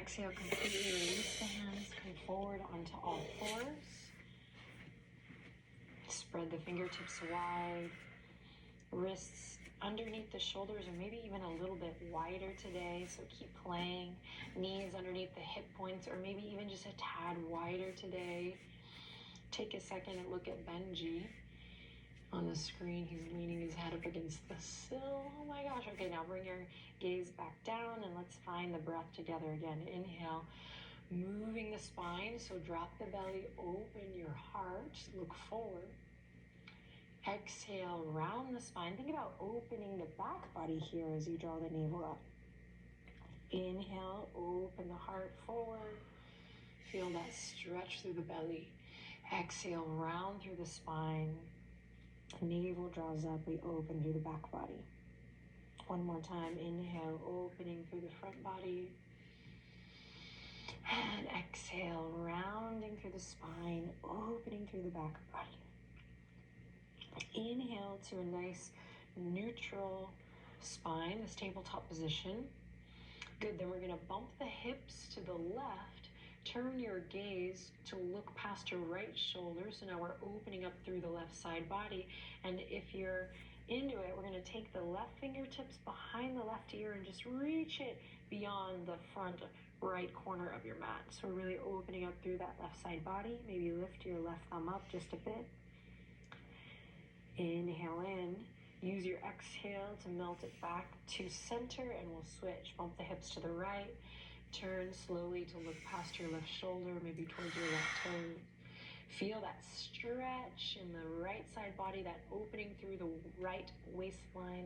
Exhale, completely release the hands, come forward onto all fours. Spread the fingertips wide, wrists underneath the shoulders or maybe even a little bit wider today, so keep playing. Knees underneath the hip points or maybe even just a tad wider today. Take a second and look at Benji on the screen. He's leaning his head up against the sill. Oh my gosh. Okay, now bring your gaze back down and let's find the breath together again. Inhale, moving the spine, so drop the belly, open your heart, look forward. Exhale, round the spine. Think about opening the back body here as you draw the navel up. Inhale, open the heart forward. Feel that stretch through the belly. Exhale, round through the spine. Navel draws up, we open through the back body. One more time, inhale, opening through the front body. And exhale, rounding through the spine, opening through the back body. Inhale to a nice neutral spine, this tabletop position. Good, then we're gonna bump the hips to the left. Turn your gaze to look past your right shoulder. So now we're opening up through the left side body. And if you're into it, we're gonna take the left fingertips behind the left ear and just reach it beyond the front right corner of your mat. So we're really opening up through that left side body. Maybe lift your left thumb up just a bit. Inhale in, use your exhale to melt it back to center, and we'll switch. Bump the hips to the right, turn slowly to look past your left shoulder, maybe towards your left toe. Feel that stretch in the right side body, that opening through the right waistline.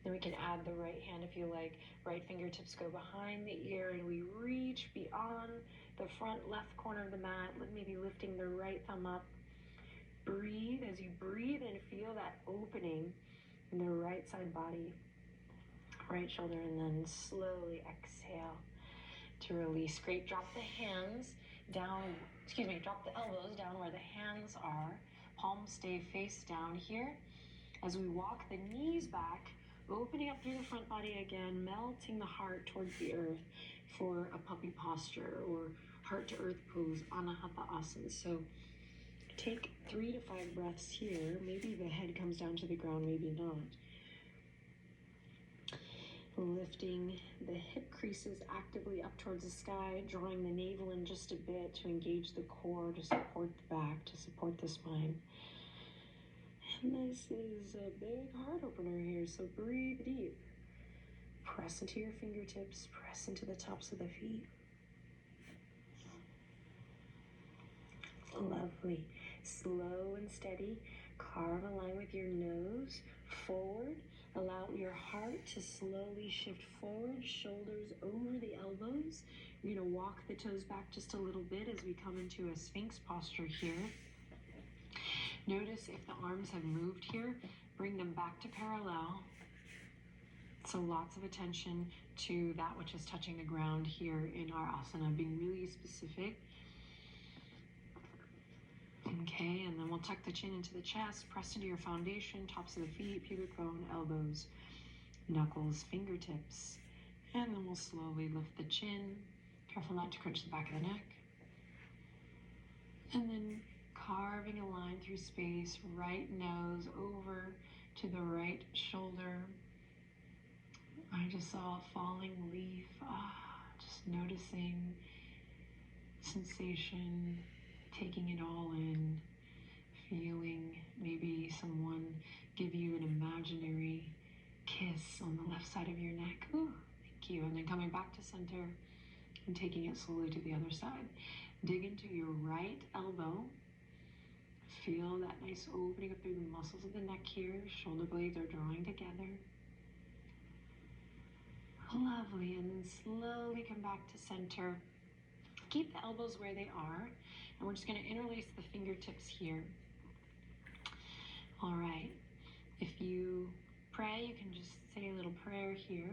Then we can add the right hand if you like. Right fingertips go behind the ear and we reach beyond the front left corner of the mat, maybe lifting the right thumb up. Breathe. As you breathe in, feel that opening in the right side body, right shoulder, and then slowly exhale to release. Great. Drop the hands down, drop the elbows down where the hands are. Palms stay face down here. As we walk the knees back, opening up through the front body again, melting the heart towards the earth for a puppy posture or heart to earth pose, Anahata Asana. So take 3 to 5 breaths here. Maybe the head comes down to the ground, maybe not. Lifting the hip creases actively up towards the sky, drawing the navel in just a bit to engage the core, to support the back, to support the spine. And this is a big heart opener here, so breathe deep. Press into your fingertips, press into the tops of the feet. Lovely. Slow and steady. Carve a line with your nose forward. Allow your heart to slowly shift forward, shoulders over the elbows. You're going to walk the toes back just a little bit as we come into a Sphinx posture here. Notice if the arms have moved here, bring them back to parallel. So lots of attention to that which is touching the ground here in our asana, being really specific. Okay, and then we'll tuck the chin into the chest, press into your foundation, tops of the feet, pubic bone, elbows, knuckles, fingertips. And then we'll slowly lift the chin. Careful not to crunch the back of the neck. And then carving a line through space, right nose over to the right shoulder. I just saw a falling leaf, just noticing sensation, taking it all in, feeling maybe someone give you an imaginary kiss on the left side of your neck. Ooh, thank you. And then coming back to center and taking it slowly to the other side. Dig into your right elbow. Feel that nice opening up through the muscles of the neck here. Shoulder blades are drawing together. Lovely. And then slowly come back to center. Keep the elbows where they are. And we're just going to interlace the fingertips here. All right. If you pray, you can just say a little prayer here.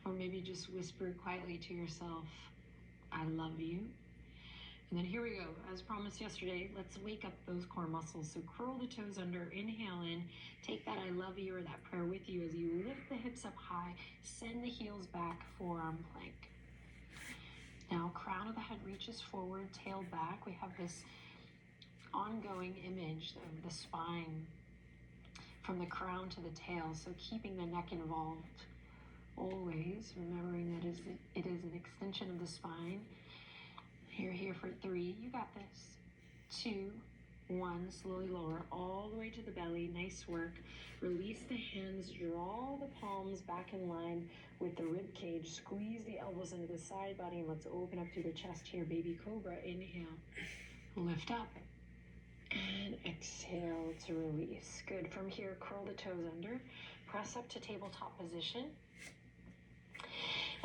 Or maybe just whisper quietly to yourself, I love you. And then here we go. As promised yesterday, let's wake up those core muscles. So curl the toes under, inhale in, take that I love you or that prayer with you as you lift the hips up high, send the heels back, forearm plank. crown of the head reaches forward, tail back. We have this ongoing image of the spine from the crown to the tail, so keeping the neck involved always, remembering that it is an extension of the spine. You're here for 3, you got this. 2, 1, slowly lower all the way to the belly, nice work. Release the hands, draw the palms back in line with the rib cage, squeeze the elbows into the side body, and let's open up through the chest here, baby cobra. Inhale, lift up, and exhale to release. Good. From here, curl the toes under, press up to tabletop position,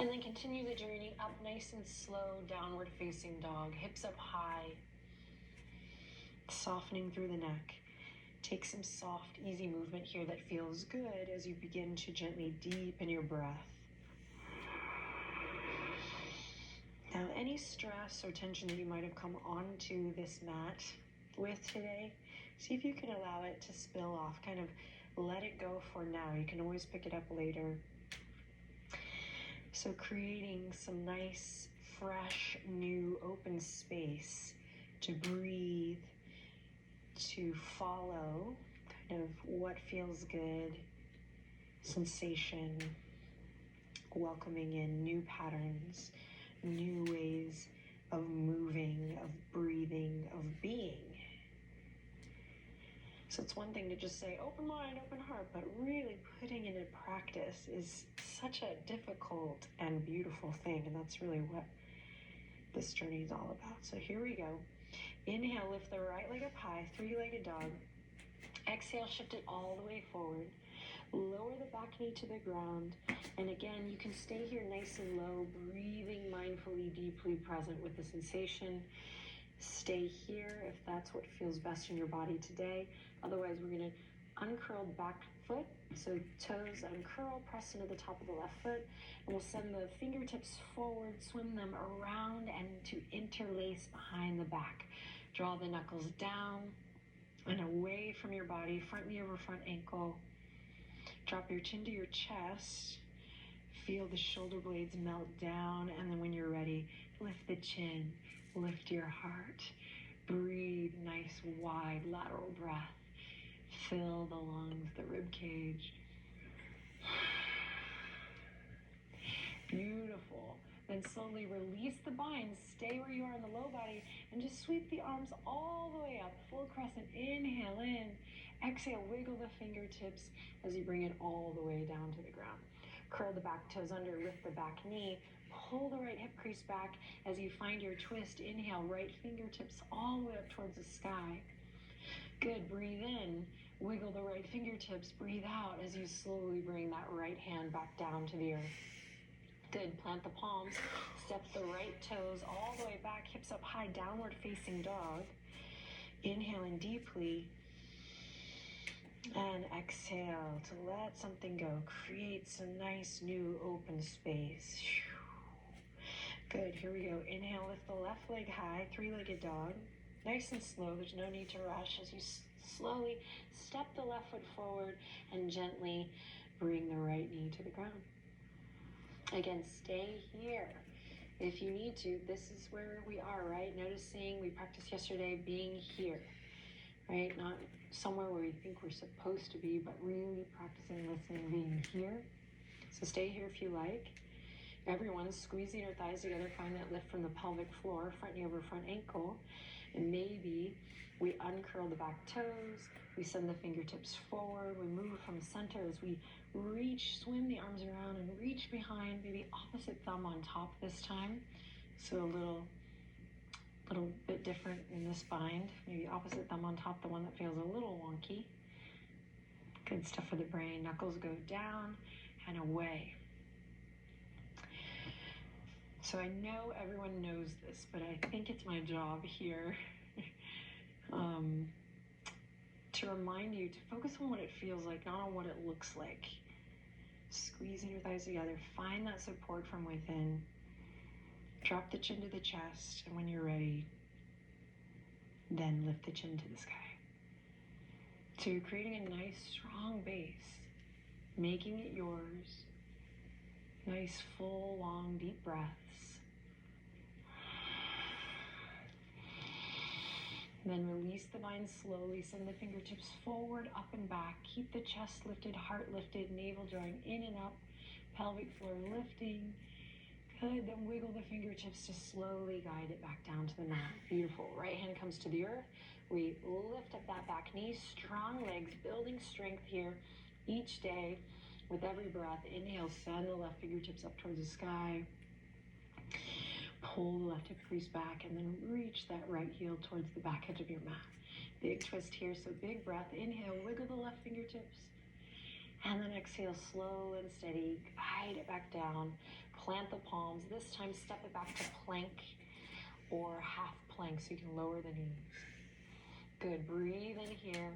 and then continue the journey up nice and slow, downward facing dog, hips up high, softening through the neck. Take some soft, easy movement here that feels good as you begin to gently deepen your breath. Now, any stress or tension that you might have come onto this mat with today, see if you can allow it to spill off, kind of let it go for now. You can always pick it up later. So creating some nice, fresh, new, open space to breathe, to follow kind of what feels good, sensation, welcoming in new patterns, new ways of moving, of breathing, of being. So it's one thing to just say, open mind, open heart, but really putting it in practice is such a difficult and beautiful thing, and that's really what this journey is all about. So here we go. Inhale, lift the right leg up high, 3-legged dog. Exhale, shift it all the way forward. Lower the back knee to the ground. And again, you can stay here nice and low, breathing mindfully, deeply present with the sensation. Stay here if that's what feels best in your body today. Otherwise, we're going to uncurl the back foot. So toes uncurl, press into the top of the left foot. And we'll send the fingertips forward, swim them around and to interlace behind the back. Draw the knuckles down and away from your body, front knee over front ankle. Drop your chin to your chest. Feel the shoulder blades melt down, and then when you're ready, lift the chin, lift your heart. Breathe, nice wide lateral breath. Fill the lungs, the rib cage. Beautiful. Then slowly release the binds, stay where you are in the low body, and just sweep the arms all the way up, full crescent. Inhale in, exhale, wiggle the fingertips as you bring it all the way down to the ground. Curl the back toes under, lift the back knee, pull the right hip crease back as you find your twist. Inhale, right fingertips all the way up towards the sky. Good, breathe in, wiggle the right fingertips, breathe out as you slowly bring that right hand back down to the earth. Good, plant the palms, step the right toes all the way back, hips up high, downward facing dog. Inhale in deeply. And exhale to let something go. Create some nice new open space. Good, here we go. Inhale, lift the left leg high, 3-legged dog. Nice and slow, there's no need to rush as you slowly step the left foot forward and gently bring the right knee to the ground. Again, stay here. If you need to, this is where we are, right? Noticing, we practiced yesterday being here, right? Not somewhere where we think we're supposed to be, but really practicing listening, being here. So stay here if you like. Everyone is squeezing your thighs together. Find that lift from the pelvic floor, front knee over front ankle. And maybe we uncurl the back toes. We send the fingertips forward. We move from center as we reach, swim the arms around and reach behind, maybe opposite thumb on top this time. So a little bit different in this bind. Maybe opposite thumb on top, the one that feels a little wonky. Good stuff for the brain. Knuckles go down and away. So I know everyone knows this, but I think it's my job here to remind you to focus on what it feels like, not on what it looks like. Squeezing your thighs together. Find that support from within. Drop the chin to the chest, and when you're ready, then lift the chin to the sky. So you're creating a nice, strong base, making it yours. Nice, full, long, deep breaths. And then release the mind slowly. Send the fingertips forward, up and back. Keep the chest lifted, heart lifted, navel drawing in and up, pelvic floor lifting. Good. Then wiggle the fingertips to slowly guide it back down to the mat. Beautiful. Right hand comes to the earth. We lift up that back knee, strong legs, building strength here each day. With every breath, inhale, send the left fingertips up towards the sky. Pull the left hip crease back and then reach that right heel towards the back edge of your mat. Big twist here, so big breath. Inhale, wiggle the left fingertips. And then exhale, slow and steady. Guide it back down. Plant the palms. This time, step it back to plank or half plank so you can lower the knees. Good. Breathe in here.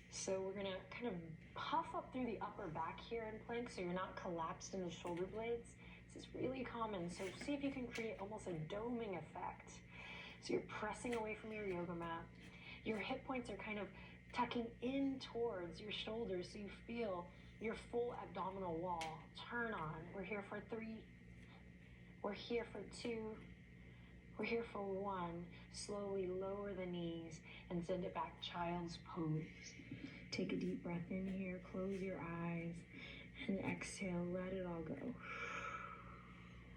So we're going to kind of puff up through the upper back here in plank so you're not collapsed in the shoulder blades. This is really common. So see if you can create almost a doming effect. So you're pressing away from your yoga mat. Your hip points are kind of tucking in towards your shoulders so you feel your full abdominal wall. Turn on. We're here for 3. We're here for 2. We're here for 1. Slowly lower the knees and send it back, child's pose. Take a deep breath in here, close your eyes, and exhale, let it all go.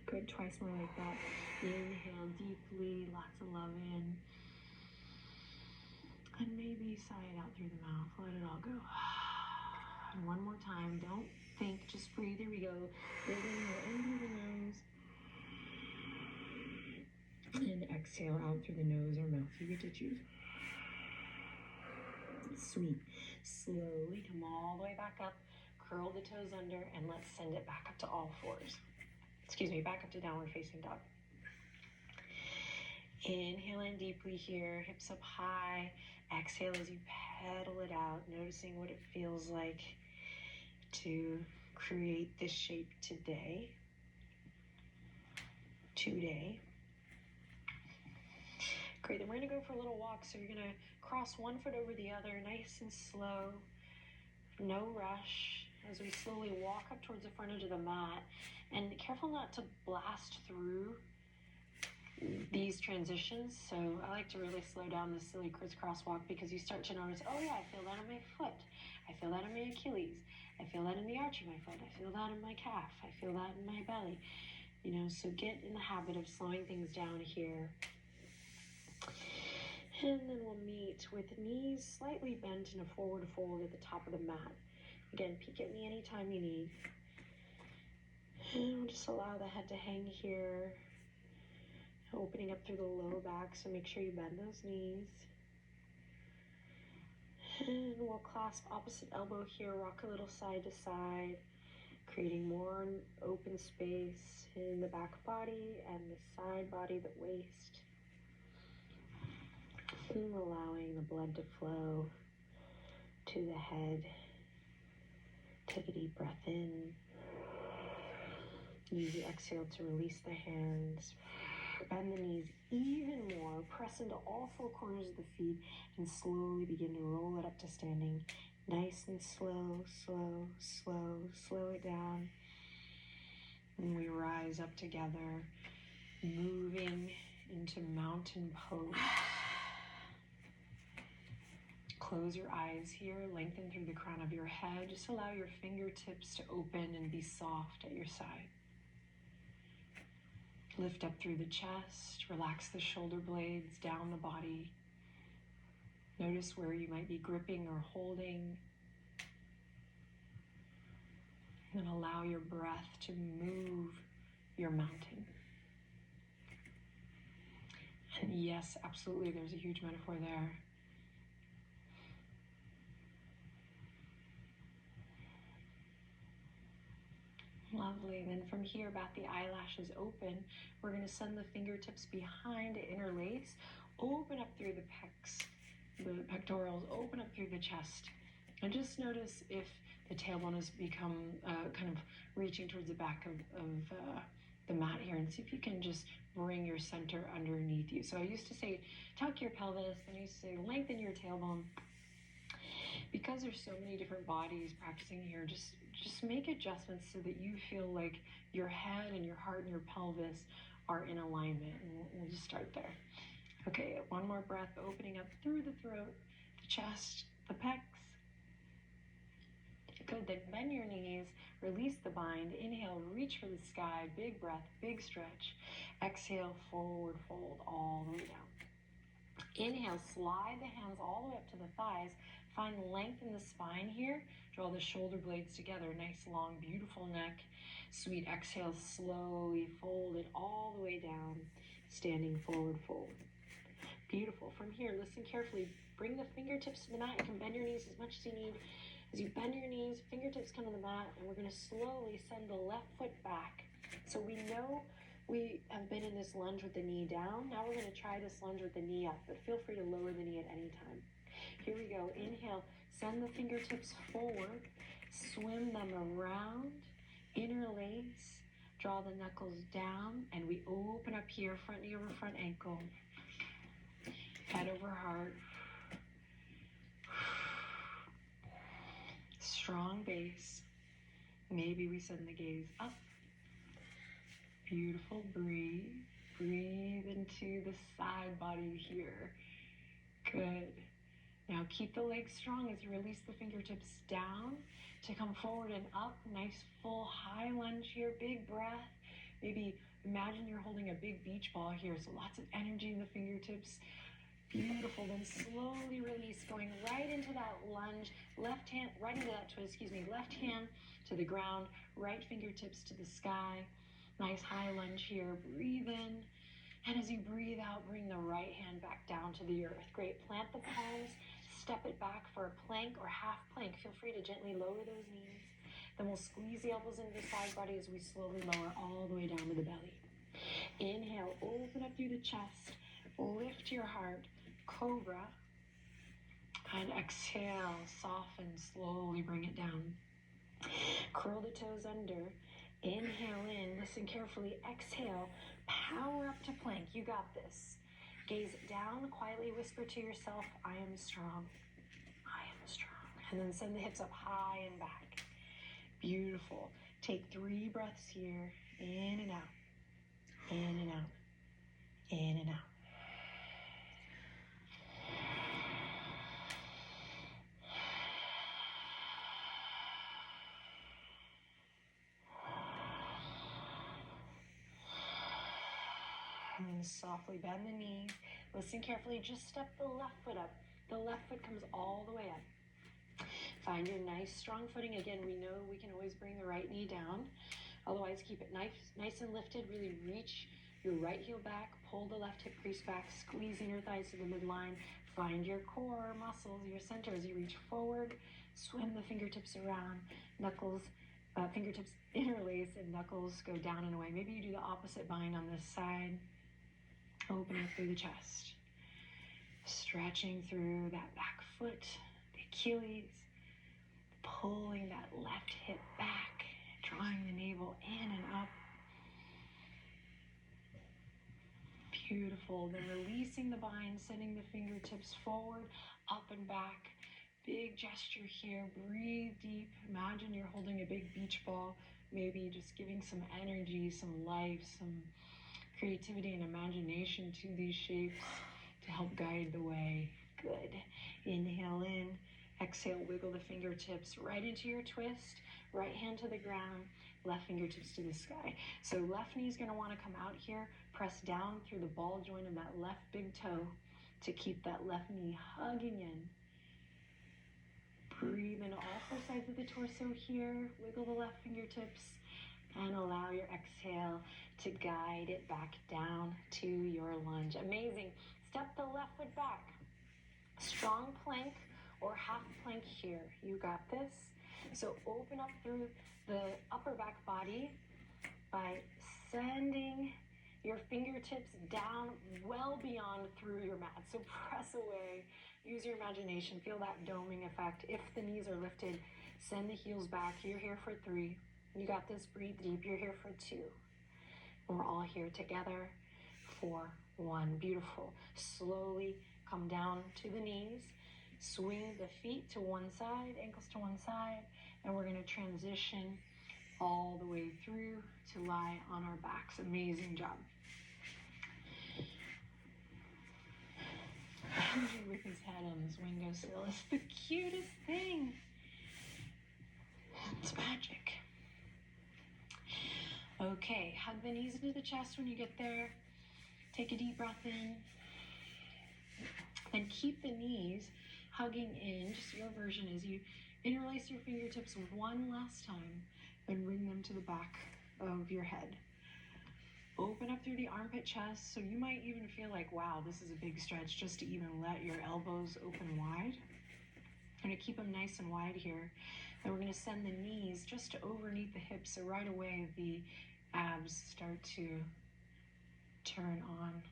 Good, twice more like that. Inhale deeply, lots of love in. And maybe sigh it out through the mouth, let it all go. And one more time, don't think, just breathe, here we go. Big inhale in through the nose. And exhale out through the nose or mouth, you get to choose. Sweet. Slowly come all the way back up, curl the toes under, and let's send it back up to all fours. Excuse me, back up to downward facing dog. Inhale in deeply here, hips up high. Exhale as you pedal it out, noticing what it feels like to create this shape today. Great, then we're gonna go for a little walk. So you're gonna cross one foot over the other, nice and slow, no rush, as we slowly walk up towards the front edge of the mat. And careful not to blast through these transitions. So I like to really slow down the silly crisscross walk because you start to notice, oh yeah, I feel that in my foot. I feel that in my Achilles. I feel that in the arch of my foot. I feel that in my calf. I feel that in my belly. You know, so get in the habit of slowing things down here. And then we'll meet with knees slightly bent in a forward fold at the top of the mat. Again, peek at me anytime you need. And we'll just allow the head to hang here, opening up through the low back, so make sure you bend those knees. And we'll clasp opposite elbow here, rock a little side to side, creating more open space in the back body and the side body, the waist. And allowing the blood to flow to the head. Take a deep breath in. Use your exhale to release the hands. Bend the knees even more. Press into all 4 corners of the feet and slowly begin to roll it up to standing. Nice and slow, slow, slow. Slow it down. And we rise up together, moving into mountain pose. Close your eyes here, lengthen through the crown of your head. Just allow your fingertips to open and be soft at your side. Lift up through the chest, relax the shoulder blades down the body. Notice where you might be gripping or holding. And allow your breath to move your mountain. And yes, absolutely, there's a huge metaphor there. Lovely. Then from here, bat the eyelashes open. We're going to send the fingertips behind to interlace. Open up through the pecs, the pectorals, open up through the chest. And just notice if the tailbone has become kind of reaching towards the back of the mat here. And see if you can just bring your center underneath you. So I used to say, tuck your pelvis. And I used to say, lengthen your tailbone. Because there's so many different bodies practicing here, just make adjustments so that you feel like your head and your heart and your pelvis are in alignment. And we'll just start there. Okay, one more breath, opening up through the throat, the chest, the pecs. Good, then bend your knees, release the bind. Inhale, reach for the sky, big breath, big stretch. Exhale, forward fold all the way down. Inhale, slide the hands all the way up to the thighs. Find length in the spine here. Draw the shoulder blades together. Nice, long, beautiful neck. Sweet exhale, slowly fold it all the way down. Standing forward fold. Beautiful. From here, listen carefully. Bring the fingertips to the mat. You can bend your knees as much as you need. As you bend your knees, fingertips come to the mat, and we're going to slowly send the left foot back. So we know we have been in this lunge with the knee down. Now we're going to try this lunge with the knee up, but feel free to lower the knee at any time. Here we go. Inhale, send the fingertips forward, swim them around, interlace, draw the knuckles down, and we open up here, front knee over front ankle, head over heart. Strong base. Maybe we send the gaze up. Beautiful. Breathe. Breathe into the side body here. Good. Now keep the legs strong as you release the fingertips down to come forward and up. Nice full high lunge here. Big breath. Maybe imagine you're holding a big beach ball here. So lots of energy in the fingertips. Beautiful. Then slowly release, going right into that lunge. Left hand, right into that twist, left hand to the ground, right fingertips to the sky. Nice high lunge here. Breathe in. And as you breathe out, bring the right hand back down to the earth. Great. Plant the palms, step it back for a plank or half plank. Feel free to gently lower those knees. Then we'll squeeze the elbows into the side body as we slowly lower all the way down to the belly. Inhale, open up through the chest. Lift your heart. Cobra. And exhale, soften, slowly bring it down. Curl the toes under. Inhale in, listen carefully. Exhale, power up to plank. You got this. Gaze down, quietly whisper to yourself, I am strong. I am strong. And then send the hips up high and back. Beautiful. Take 3 breaths here. In and out. In and out. In and out. And softly bend the knee. Listen carefully. Just step the left foot up. The left foot comes all the way up. Find your nice strong footing. Again, we know we can always bring the right knee down. Otherwise, keep it nice and lifted. Really reach your right heel back. Pull the left hip crease back, squeezing your thighs to the midline. Find your core muscles, your center as you reach forward. Swim the fingertips around. Knuckles, fingertips interlace and knuckles go down and away. Maybe you do the opposite bind on this side. Open up through the chest. Stretching through that back foot, the Achilles. Pulling that left hip back, drawing the navel in and up. Beautiful. Then releasing the bind, sending the fingertips forward, up and back. Big gesture here. Breathe deep. Imagine you're holding a big beach ball. Maybe just giving some energy, some life, some creativity and imagination to these shapes to help guide the way. Good. Inhale in. Exhale, wiggle the fingertips right into your twist. Right hand to the ground, left fingertips to the sky. So left knee is going to want to come out here. Press down through the ball joint of that left big toe to keep that left knee hugging in. Breathe in all 4 sides of the torso here. Wiggle the left fingertips and allow your exhale to guide it back down to your lunge. Amazing. Step the left foot back. Strong plank or half plank here. You got this. So open up through the upper back body by sending your fingertips down well beyond through your mat. So press away. Use your imagination. Feel that doming effect. If the knees are lifted, send the heels back. You're here for 3. You got this. Breathe deep. You're here for 2. And we're all here together for 1. Beautiful. Slowly come down to the knees. Swing the feet to one side, ankles to one side, and we're going to transition all the way through to lie on our backs. Amazing job. Benji with his head on this windowsill is the cutest thing. It's magic. Okay, hug the knees into the chest when you get there. Take a deep breath in. Then keep the knees hugging in, just your version as you interlace your fingertips one last time and bring them to the back of your head. Open up through the armpit chest, so you might even feel like, wow, this is a big stretch just to even let your elbows open wide. I'm gonna keep them nice and wide here. Then we're gonna send the knees just overneath the hips, so right away the abs start to turn on.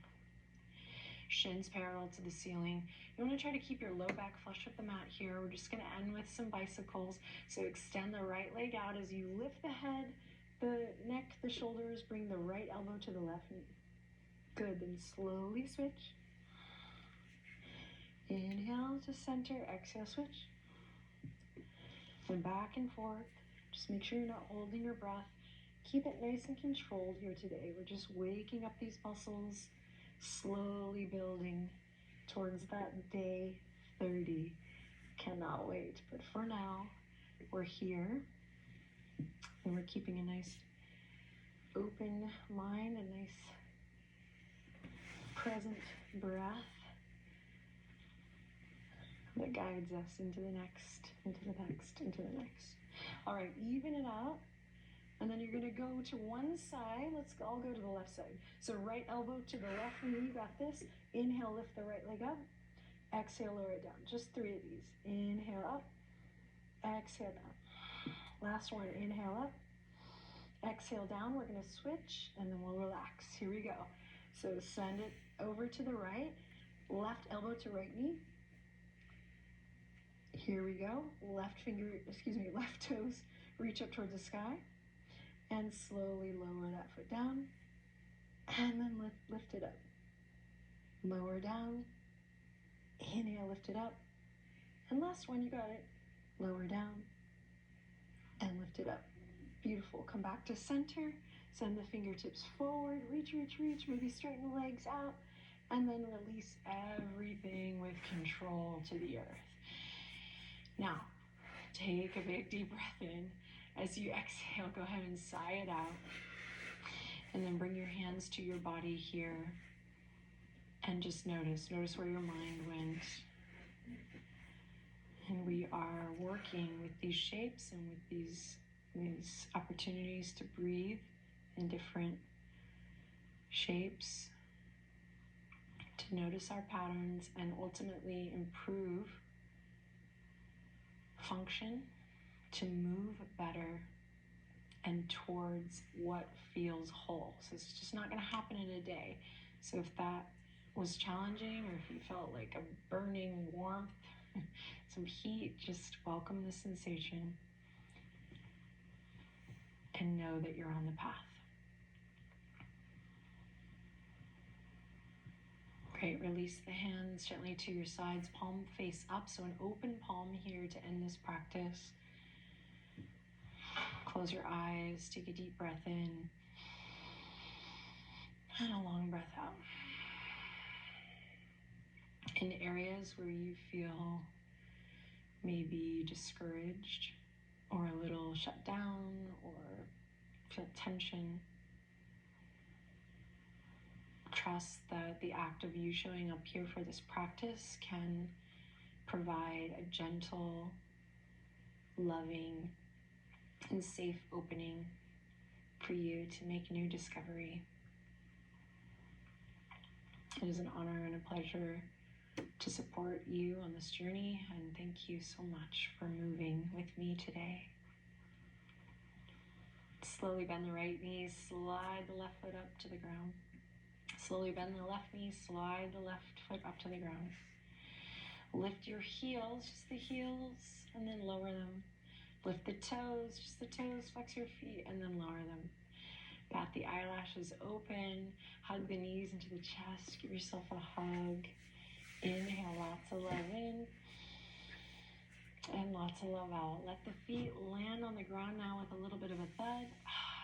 Shins parallel to the ceiling. You wanna try to keep your low back flush with the mat here. We're just gonna end with some bicycles. So extend the right leg out as you lift the head, the neck, the shoulders, bring the right elbow to the left knee. Good, then slowly switch. Inhale to center, exhale, switch. And back and forth. Just make sure you're not holding your breath. Keep it nice and controlled here today. We're just waking up these muscles, slowly building towards that day 30. Cannot wait. But for now, we're here. And we're keeping a nice open mind, a nice present breath that guides us into the next, into the next, into the next. All right, even it out. And then you're gonna go to one side. Let's all go to the left side. So right elbow to the left knee, you got this. Inhale, lift the right leg up. Exhale, lower it down. Just 3 of these. Inhale up, exhale down. Last one, inhale up, exhale down. We're gonna switch and then we'll relax. Here we go. So send it over to the right, left elbow to right knee. Here we go. Left toes reach up towards the sky and slowly lower that foot down and then lift it up. Lower down, inhale, lift it up. And last one, you got it. Lower down and lift it up. Beautiful. Come back to center. Send the fingertips forward. Reach, reach, reach. Maybe straighten the legs out. And then release everything with control to the earth. Now, take a big deep breath in. As you exhale, go ahead and sigh it out. And then bring your hands to your body here. And just notice where your mind went. And we are working with these shapes and with these opportunities to breathe in different shapes, to notice our patterns and ultimately improve function, to move better and towards what feels whole. So it's just not going to happen in a day. So if that was challenging, or if you felt like a burning warmth, some heat, just welcome the sensation and know that you're on the path. Great, release the hands gently to your sides, palm face up. So an open palm here to end this practice. Close your eyes, take a deep breath in, and a long breath out. In areas where you feel maybe discouraged or a little shut down or feel tension, trust that the act of you showing up here for this practice can provide a gentle, loving, and safe opening for you to make new discovery. It is an honor and a pleasure to support you on this journey, and thank you so much for moving with me today. Slowly bend the right knee, slide the left foot up to the ground. Slowly bend the left knee, slide the left foot up to the ground. Lift your heels, just the heels, and then lower them. Lift the toes, just the toes, flex your feet, and then lower them. Bat the eyelashes open, hug the knees into the chest, give yourself a hug. Inhale, lots of love in, and lots of love out. Let the feet land on the ground now with a little bit of a thud.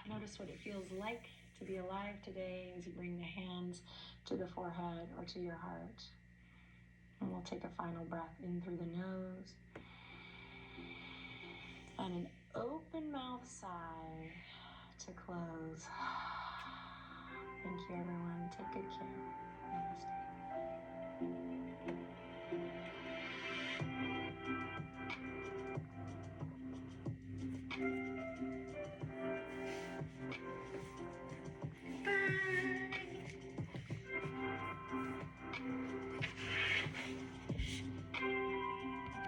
Notice what it feels like to be alive today as you bring the hands to the forehead or to your heart. And we'll take a final breath in through the nose. And an open mouth sigh to close. Thank you, everyone. Take good care. Namaste.